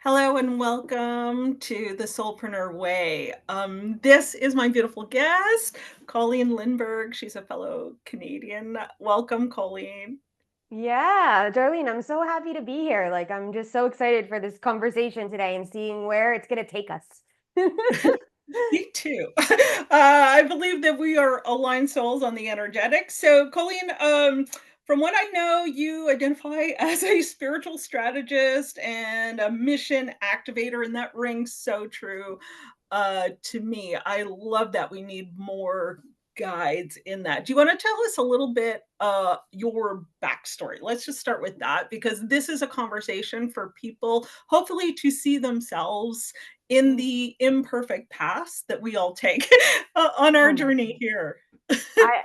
Hello and welcome to the Soulpreneur Way. This is my beautiful guest, Colleen Lindberg. She's a fellow Canadian. Welcome, Colleen. Yeah, Darlene, I'm so happy to be here. I'm just so excited for this conversation today and seeing where it's going to take us. Me too. I believe that we are aligned souls on the energetics. So, Colleen, from what I know, you identify as a spiritual strategist and a mission activator, and that rings so true to me. I love that. We need more guides in that. Do you want to tell us a little bit your backstory? Let's just start with that because this is a conversation for people hopefully to see themselves in Mm. the imperfect paths that we all take on our Oh my journey God. here.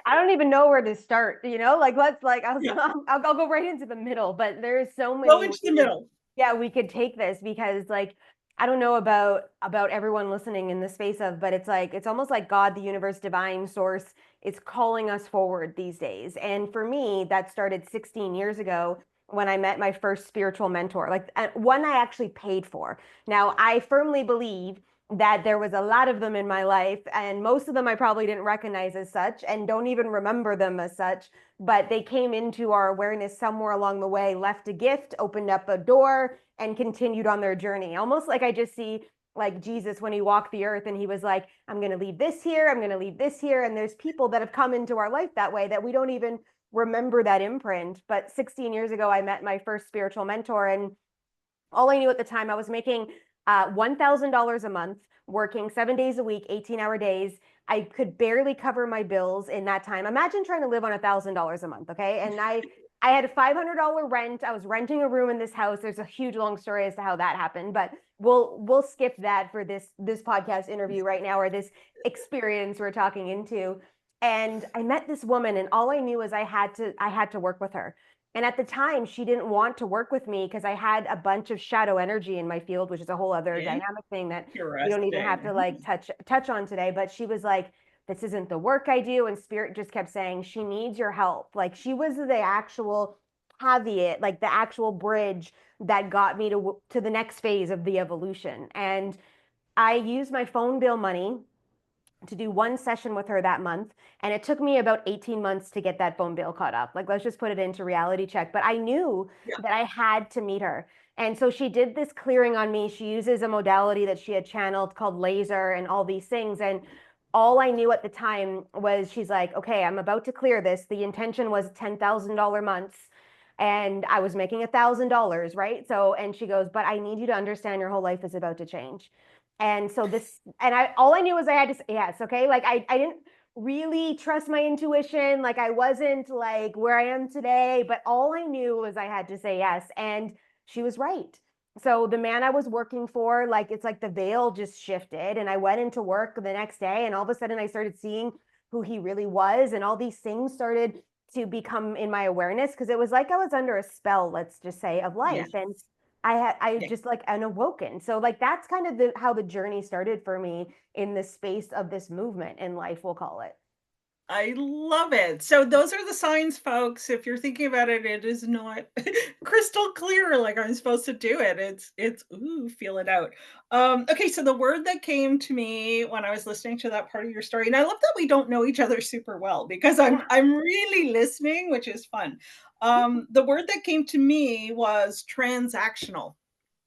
I don't even know where to start, Yeah, I'll go right into the middle, but there's so go many into the ways, middle. yeah, we could take this because I don't know about everyone listening in the space of, but it's almost like God, the universe, divine source is calling us forward these days. And for me, that started 16 years ago when I met my first spiritual mentor, one I actually paid for. Now, I firmly believe that there was a lot of them in my life, and most of them I probably didn't recognize as such and don't even remember them as such, but they came into our awareness somewhere along the way, left a gift, opened up a door, and continued on their journey. Almost like I just see like Jesus when he walked the earth and he was like, I'm going to leave this here, I'm going to leave this here. And there's people that have come into our life that way that we don't even remember that imprint. But 16 years ago, I met my first spiritual mentor, and all I knew at the time, I was making $1,000 a month, working 7 days a week, 18-hour days. I could barely cover my bills in that time. Imagine trying to live on $1,000 a month, okay? And I had a $500 rent. I was renting a room in this house. There's a huge long story as to how that happened, but we'll skip that for this podcast interview right now, or this experience we're talking into. And I met this woman, and all I knew is I had to work with her. And at the time, she didn't want to work with me because I had a bunch of shadow energy in my field, which is a whole other dynamic thing that we don't even have to Interesting. touch on today. But she was like, "This isn't the work I do," and Spirit just kept saying she needs your help. Like she was the actual caveat, like the actual bridge that got me to the next phase of the evolution. And I used my phone bill money to do one session with her that month. And it took me about 18 months to get that phone bill caught up. Like, let's just put it into reality check. But I knew Yeah. that I had to meet her. And so she did this clearing on me. She uses a modality that she had channeled called laser and all these things. And all I knew at the time was she's like, okay, I'm about to clear this. The intention was $10,000 months. And I was making $1,000, right? So, and she goes, but I need you to understand your whole life is about to change. And so this, and I, all I knew was I had to say yes. Okay. I didn't really trust my intuition. Like I wasn't like where I am today, but all I knew was I had to say yes. And she was right. So the man I was working for, like, it's like the veil just shifted, and I went into work the next day, and all of a sudden I started seeing who he really was. And all these things started to become in my awareness because it was like I was under a spell, let's just say, of life. Yes. And I just like unawoken. So like that's kind of how the journey started for me in the space of this movement in life, we'll call it. I love it. So those are the signs, folks. If you're thinking about it, it is not crystal clear like I'm supposed to do it. It's ooh, feel it out. Okay, so the word that came to me when I was listening to that part of your story, and I love that we don't know each other super well because Yeah. I'm really listening, which is fun. The word that came to me was transactional.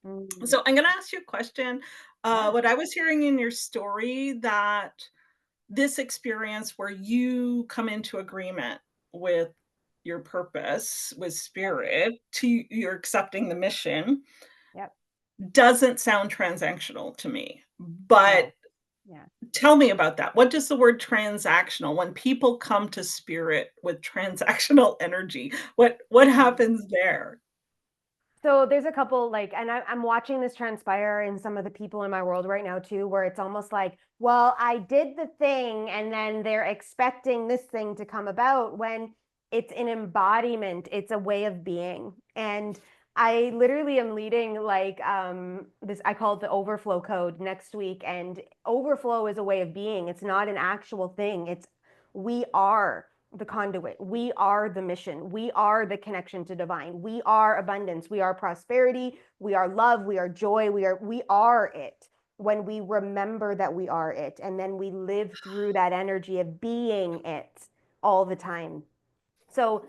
Mm, So I'm gonna ask you a question. yeah. What I was hearing in your story that this experience where you come into agreement with your purpose, with Yep. spirit, to you're accepting the mission, Yep. doesn't sound transactional to me. But No. Yeah. tell me about that. What does the word transactional when people come to spirit with transactional energy, what Mm. happens there? So there's a couple and I'm watching this transpire in some of the people in my world right now too, where it's almost like, well, I did the thing and then they're expecting this thing to come about when it's an embodiment, it's a way of being. And I literally am leading this, I call it the overflow code next week. And overflow is a way of being. It's not an actual thing. It's we are. the conduit. We are the mission. We are the connection to divine. We are abundance. We are prosperity. We are love. We are joy. We are it when we remember that we are it. And then we live through that energy of being it all the time. So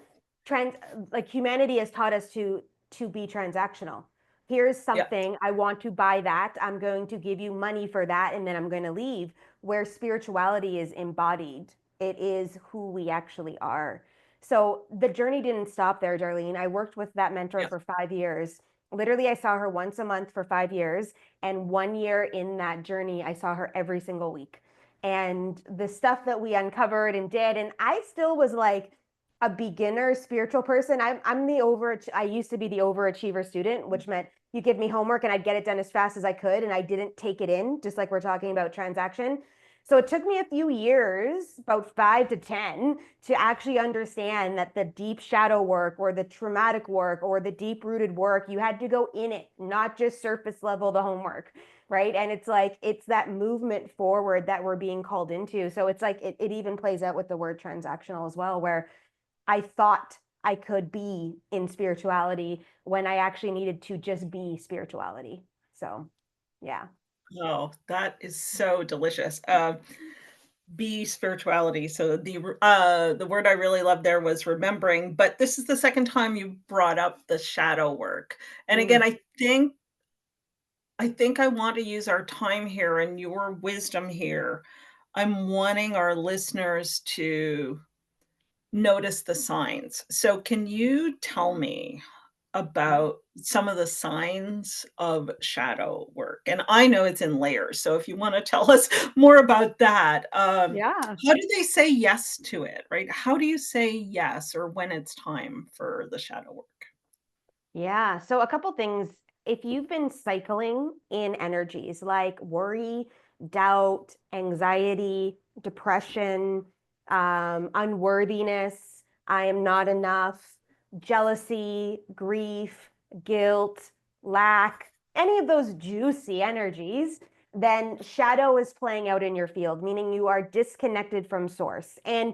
trans like humanity has taught us to be transactional. Here's Yeah. something, I want to buy that, I'm going to give you money for that, and then I'm going to leave. Where spirituality is embodied, it is who we actually are. So the journey didn't stop there, Darlene. I worked with that mentor Yeah. for 5 years. Literally, I saw her once a month for 5 years, and 1 year in that journey I saw her every single week. And the stuff that we uncovered and did, and I still was like a beginner spiritual person. I used to be the overachiever student, which meant you give me homework and I'd get it done as fast as I could, and I didn't take it in, just like we're talking about transaction. So it took me a few years, about 5 to 10, to actually understand that the deep shadow work or the traumatic work or the deep rooted work, you had to go in it, not just surface level the homework. Right. And it's like, it's that movement forward that we're being called into. So it's like, it even plays out with the word transactional as well, where I thought I could be in spirituality when I actually needed to just be spirituality. So, yeah. Oh, that is so delicious. Be spirituality. So the word I really loved there was remembering, but this is the second time you brought up the shadow work. And Mm, again, I think I want to use our time here and your wisdom here. I'm wanting our listeners to notice the signs. So can you tell me about some of the signs of shadow work? And I know it's in layers, so if you wanna tell us more about that, yeah. how do they say yes to it, right? How do you say yes or when it's time for the shadow work? Yeah. So, a couple things. If you've been cycling in energies like worry, doubt, anxiety, depression, unworthiness, I am not enough, jealousy, grief, guilt, lack, any of those juicy energies, then shadow is playing out in your field, meaning you are disconnected from source. And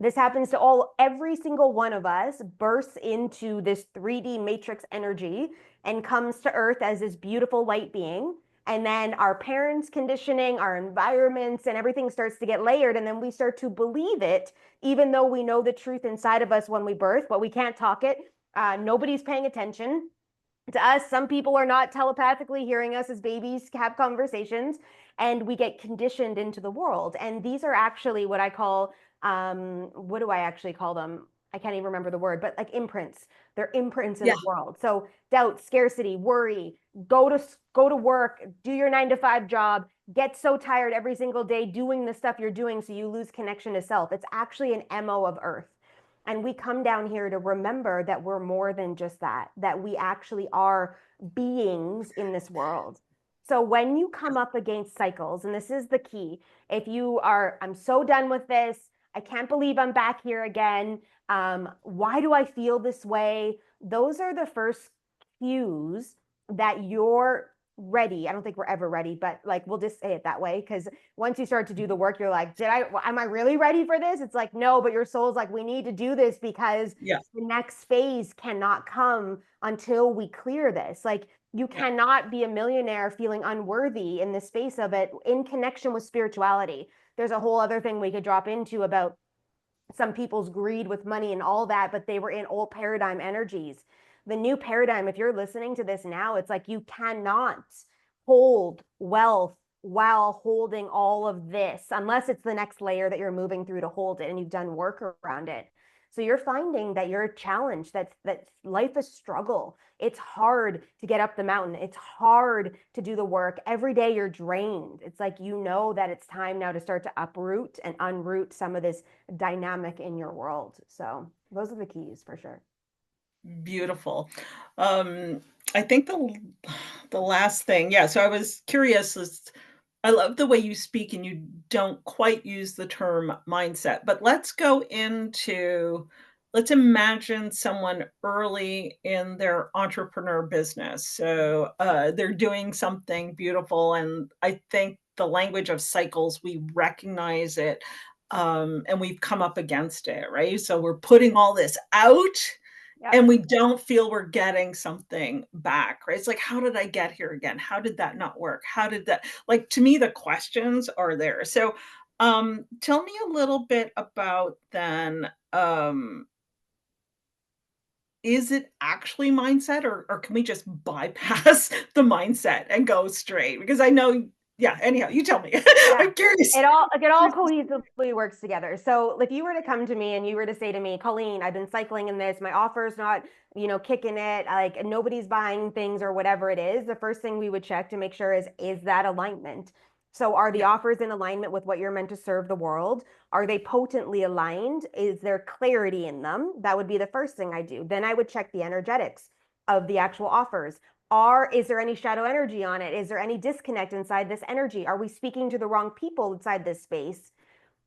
this happens to every single one of us bursts into this 3D matrix energy and comes to earth as this beautiful light being. And then our parents' conditioning, our environments, and everything starts to get layered. And then we start to believe it, even though we know the truth inside of us when we birth, but we can't talk it. Nobody's paying attention to us. Some people are not telepathically hearing us as babies have conversations, and we get conditioned into the world. And these are actually what I call, what do I actually call them? I can't even remember the word, but like imprints. They're imprints in Yeah, the world. So doubt, scarcity, worry, go to work, do your 9 to 5 job, get so tired every single day doing the stuff you're doing, so you lose connection to self. It's actually an MO of Earth. And we come down here to remember that we're more than just that, that we actually are beings in this world. So when you come up against cycles, and this is the key, if you are, I'm so done with this, I can't believe I'm back here again. Why do I feel this way? Those are the first cues that you're ready. I don't think we're ever ready, but like we'll just say it that way, because once you start to do the work, you're like, am I really ready for this? It's like, no, but your soul's like, we need to do this because yeah, the next phase cannot come until we clear this. Like, you yeah. cannot be a millionaire feeling unworthy in the space of it in connection with spirituality. There's a whole other thing we could drop into about some people's greed with money and all that, but they were in old paradigm energies. The new paradigm, if you're listening to this now, it's like you cannot hold wealth while holding all of this, unless it's the next layer that you're moving through to hold it and you've done work around it. So you're finding that you're challenged, that life is struggle. It's hard to get up the mountain. It's hard to do the work. Every day you're drained. It's like you know that it's time now to start to uproot and unroot some of this dynamic in your world. So those are the keys for sure. Beautiful. Um, I think the last thing, yeah, so I was curious is I love the way you speak and you don't quite use the term mindset, but let's imagine someone early in their entrepreneur business. So they're doing something beautiful, and I think the language of cycles, we recognize it. and we've come up against it, right? So we're putting all this out Yep. and we don't feel we're getting something back, right? It's like, how did I get here again? How did that not work? How did that, like, to me, the questions are there. So tell me a little bit about then, is it actually mindset, or can we just bypass the mindset and go straight? Because I know, yeah, anyhow, you tell me. Yeah. I'm curious. It all cohesively works together. So if you were to come to me and you were to say to me, Colleen, I've been cycling in this, my offer's not, kicking it, like nobody's buying things or whatever it is, the first thing we would check to make sure is that alignment. So are the Yeah, offers in alignment with what you're meant to serve the world? Are they potently aligned? Is there clarity in them? That would be the first thing I do. Then I would check the energetics of the actual offers. Is there any shadow energy on it? Is there any disconnect inside this energy? Are we speaking to the wrong people inside this space?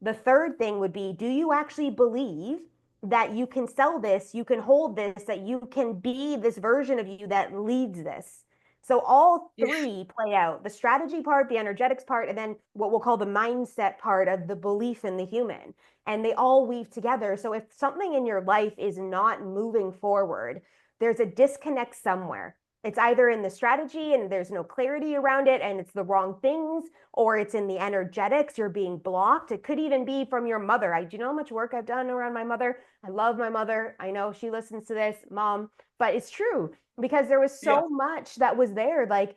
The third thing would be, do you actually believe that you can sell this, you can hold this, that you can be this version of you that leads this? So all yeah, three play out: the strategy part, the energetics part, and then what we'll call the mindset part of the belief in the human. And they all weave together. So if something in your life is not moving forward, there's a disconnect somewhere. It's either in the strategy and there's no clarity around it and it's the wrong things, or it's in the energetics, you're being blocked. It could even be from your mother. Do you know how much work I've done around my mother? I love my mother. I know she listens to this, mom, but it's true because there was yeah, so much that was there, like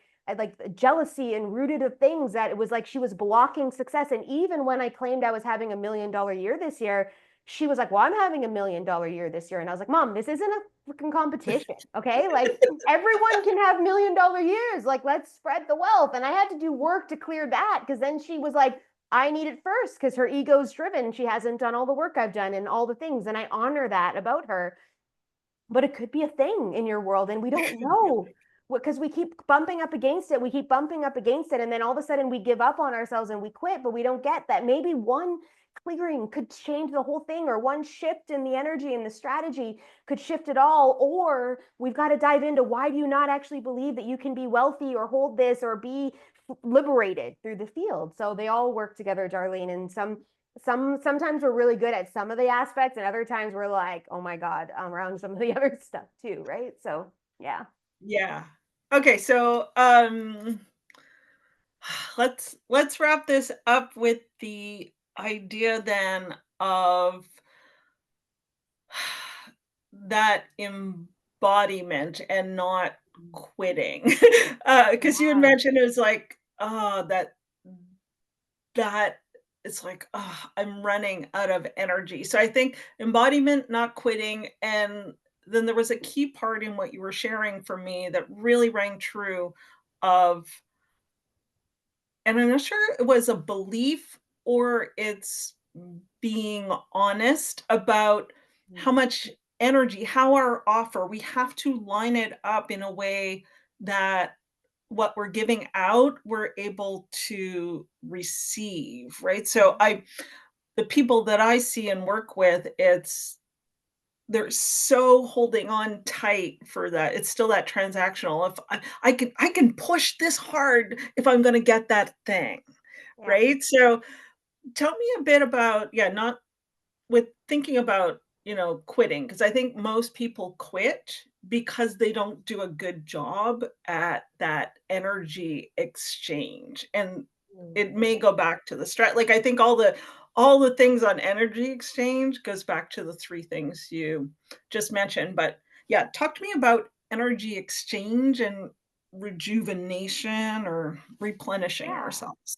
jealousy and rooted of things, that it was like she was blocking success. And even when I claimed I was having $1 million year this year, she was like, well, I'm having $1 million year this year. And I was like, Mom, this isn't a freaking competition. Okay. Like everyone can have $1 million years. Like, let's spread the wealth. And I had to do work to clear that, because then she was like, I need it first because her ego's driven. She hasn't done all the work I've done and all the things. And I honor that about her. But it could be a thing in your world and we don't know, because we keep bumping up against it. We keep bumping up against it. And then all of a sudden we give up on ourselves and we quit, but we don't get that maybe one clearing could change the whole thing, or one shift in the energy and the strategy could shift it all. Or we've got to dive into, why do you not actually believe that you can be wealthy or hold this or be liberated through the field? So they all work together, Darlene. And sometimes we're really good at some of the aspects, and other times we're like, oh my God, around some of the other stuff too, right? So yeah. yeah. Okay, so let's wrap this up with the idea then of that embodiment and not quitting. Because you had Yeah. mentioned it was like, that it's like, "Oh, I'm running out of energy." So I think embodiment, not quitting, and then there was a key part in what you were sharing for me that really rang true of, and I'm not sure it was a belief or it's being honest about how much energy, how our offer, we have to line it up in a way that what we're giving out, we're able to receive, right? So the people that I see and work with, they're so holding on tight for that. It's still that transactional. If I can push this hard if I'm gonna get that thing, Yeah. right? So tell me a bit about, yeah, not with thinking about, quitting, because I think most people quit because they don't do a good job at that energy exchange, and it may Okay. go back to the like, I think all the things on energy exchange goes back to the 3 things you just mentioned, but, yeah, talk to me about energy exchange and rejuvenation or replenishing Yeah. ourselves.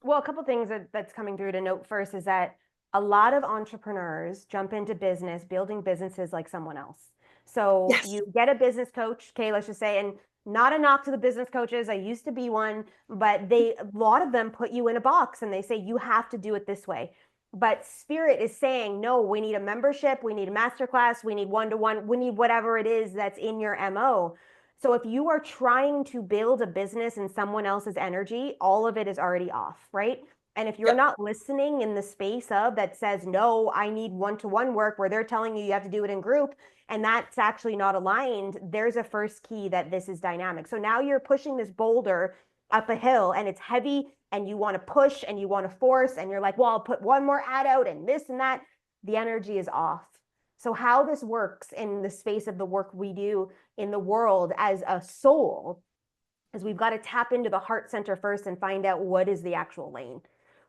Well, a couple things that's coming through to note first is that a lot of entrepreneurs jump into business building businesses like someone else. So Yes. you get a business coach, okay, let's just say, and not a knock to the business coaches. I used to be one, but a lot of them put you in a box and they say you have to do it this way. But Spirit is saying, no, we need a membership, we need a masterclass, we need one-to-one, we need whatever it is that's in your MO. So if you are trying to build a business in someone else's energy, all of it is already off, right? And if you're Yep. not listening in the space of that says, no, I need one-to-one work, where they're telling you have to do it in group, and that's actually not aligned, there's a first key that this is dynamic. So now you're pushing this boulder up a hill and it's heavy and you want to push and you want to force and you're like, well, I'll put one more ad out and this and that, the energy is off. So how this works in the space of the work we do in the world as a soul is we've got to tap into the heart center first and find out what is the actual lane.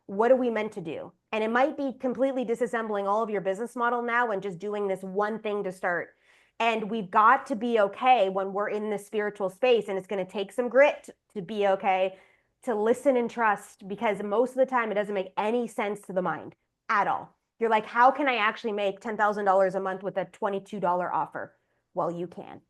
What are we meant to do? And it might be completely disassembling all of your business model now and just doing this one thing to start. And we've got to be okay when we're in this spiritual space, and it's going to take some grit to be okay, to listen and trust, because most of the time it doesn't make any sense to the mind at all. You're like, how can I actually make $10,000 a month with a $22 offer? Well, you can.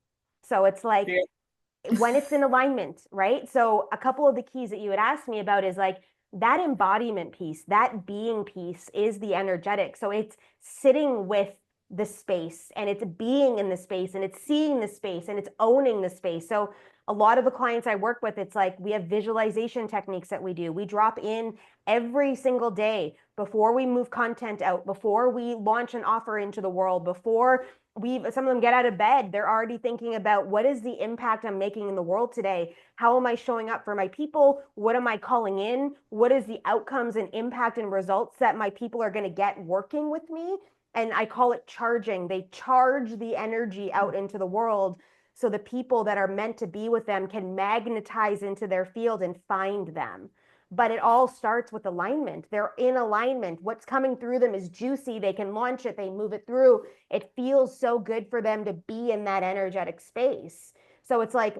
So it's like, Yeah. when it's in alignment, right? So a couple of the keys that you had asked me about is like that embodiment piece, that being piece is the energetic. So it's sitting with the space and it's being in the space and it's seeing the space and it's owning the space. So a lot of the clients I work with, it's like we have visualization techniques that we do. We drop in every single day before we move content out, before we launch an offer into the world, before some of them get out of bed, they're already thinking about what is the impact I'm making in the world today? How am I showing up for my people? What am I calling in? What is the outcomes and impact and results that my people are going to get working with me? And I call it charging. They charge the energy out into the world so the people that are meant to be with them can magnetize into their field and find them. But it all starts with alignment. They're in alignment. What's coming through them is juicy. They can launch it, they move it through. It feels so good for them to be in that energetic space. So it's like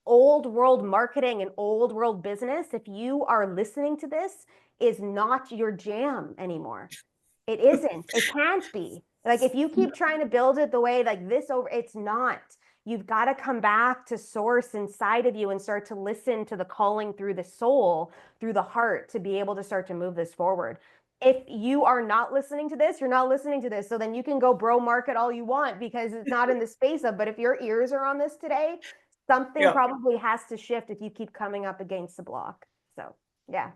old world marketing and old world business. If you are listening to this, is not your jam anymore. It isn't. It can't be. Like if you keep trying to build it the way like this over, it's not. You've got to come back to source inside of you and start to listen to the calling through the soul, through the heart to be able to start to move this forward. If you are not listening to this, you're not listening to this. So then you can go bro market all you want because it's not in the space of, but if your ears are on this today, something Yeah. probably has to shift if you keep coming up against the block. So yeah.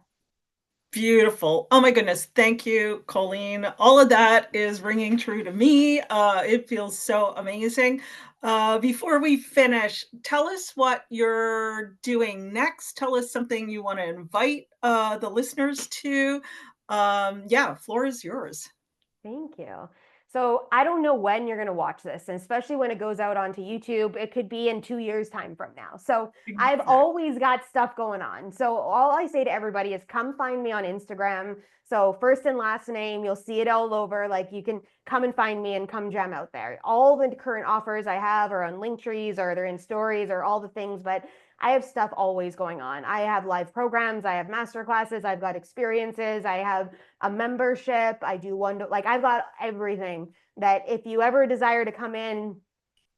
Beautiful. Oh my goodness. Thank you, Colleen. All of that is ringing true to me. It feels so amazing. Before we finish, tell us what you're doing next. Tell us something you want to invite the listeners to. Yeah, floor is yours. Thank you. So I don't know when you're going to watch this, and especially when it goes out onto YouTube, it could be in 2 years' time from now. So I've Exactly. always got stuff going on. So all I say to everybody is come find me on Instagram. So first and last name, you'll see it all over. Like you can come and find me and come jam out there. All the current offers I have are on Linktrees or they're in stories or all the things, but I have stuff always going on. I have live programs, I have master classes, I've got experiences, I have a membership. I do one, like I've got everything that if you ever desire to come in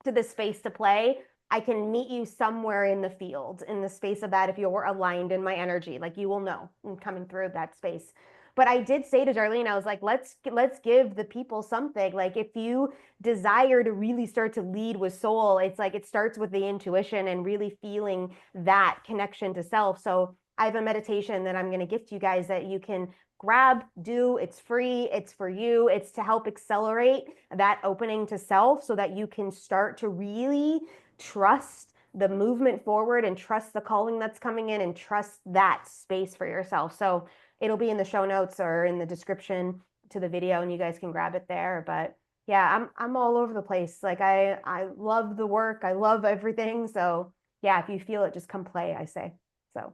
to the space to play, I can meet you somewhere in the field, in the space of that if you're aligned in my energy. Like you will know I'm coming through that space. But I did say to Darlene, I was like, let's give the people something. Like if you desire to really start to lead with soul, it's like it starts with the intuition and really feeling that connection to self. So I have a meditation that I'm going to gift you guys that you can grab, do. It's free. It's for you. It's to help accelerate that opening to self so that you can start to really trust the movement forward and trust the calling that's coming in and trust that space for yourself. So it'll be in the show notes or in the description to the video and you guys can grab it there. But yeah, I'm all over the place. Like I love the work. I love everything. So yeah, if you feel it, just come play, I say. So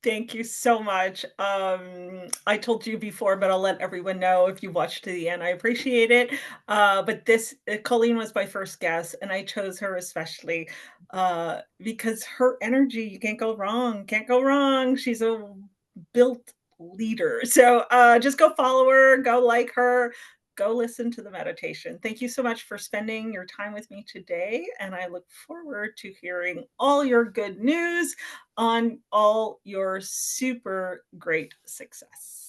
Thank you so much. I told you before, but I'll let everyone know if you watched to the end. I appreciate it. But this Colleen was my first guest, and I chose her especially because her energy, you can't go wrong. Can't go wrong. She's a built leader. So just go follow her, go like her, go listen to the meditation. Thank you so much for spending your time with me today. And I look forward to hearing all your good news on all your super great success.